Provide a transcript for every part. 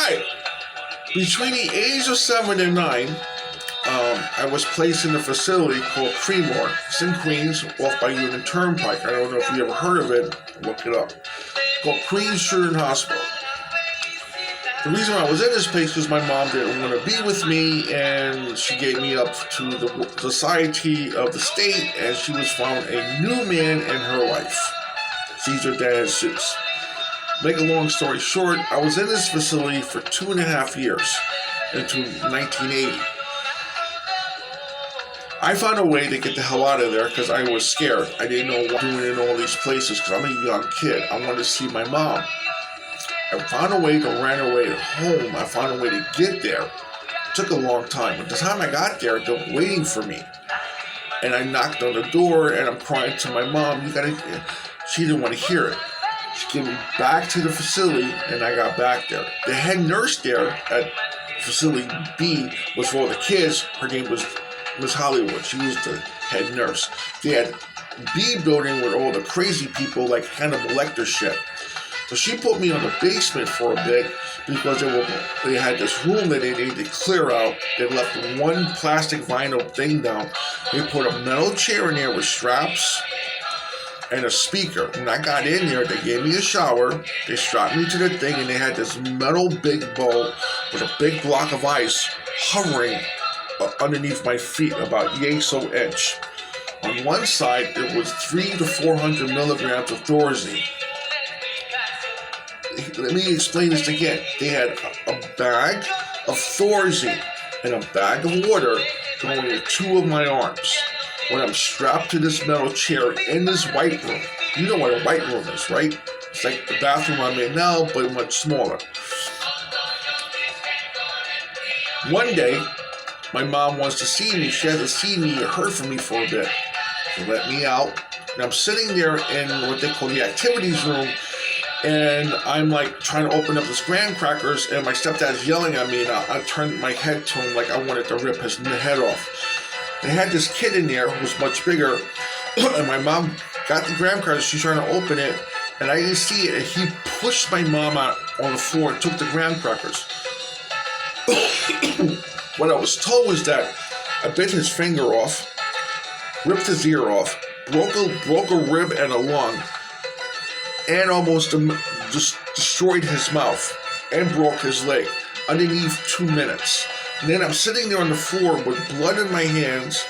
right. Between the ages of 7 and 9, I was placed in a facility called Creedmoor. It's in Queens, off by Union Turnpike. I don't know if you ever heard of it. Look it up. It's called Queens Children's Hospital. The reason I was in this place was my mom didn't want to be with me, and she gave me up to the society of the state, and she was found a new man in her life, Cesar De Jesus. Make a long story short, I was in this facility for 2.5 years, into 1980. I found a way to get the hell out of there because I was scared. I didn't know what I was doing in all these places because I'm a young kid. I wanted to see my mom. I found a way to run away to home. I found a way to get there. It took a long time. By the time I got there, they were waiting for me. And I knocked on the door and I'm crying to my mom. She didn't want to hear it. She gave me back to the facility and I got back there. The head nurse there at facility B was for all the kids. Her name was Miss Hollywood. She was the head nurse. They had B building with all the crazy people like Hannibal Lecter shit. So she put me on the basement for a bit because they had this room that they needed to clear out. They left one plastic vinyl thing down. They put a metal chair in there with straps and a speaker. When I got in there, they gave me a shower. They strapped me to the thing and they had this metal big bowl with a big block of ice hovering underneath my feet, about so inch. On one side, it was 300 to 400 milligrams of Thorazine. Let me explain this again. They had a bag of Thorazine and a bag of water going in 2 of my arms. When I'm strapped to this metal chair in this white room, you know what a white room is, right? It's like the bathroom I'm in now, but much smaller. One day, my mom wants to see me. She hasn't seen me or heard from me for a bit. They let me out, and I'm sitting there in what they call the activities room, and I'm like trying to open up this graham crackers, and my stepdad's yelling at me, and I turned my head to him like I wanted to rip his head off. They had this kid in there who was much bigger, and my mom got the graham crackers. She's trying to open it, and I didn't see it, and he pushed my mom out on the floor and took the graham crackers. What I was told was that I bit his finger off, ripped his ear off, broke a rib and a lung, and almost just destroyed his mouth and broke his leg underneath 2 minutes. And then I'm sitting there on the floor with blood in my hands,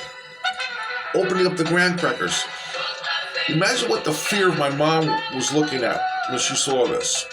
opening up the graham crackers. Imagine what the fear of my mom was looking at when she saw this.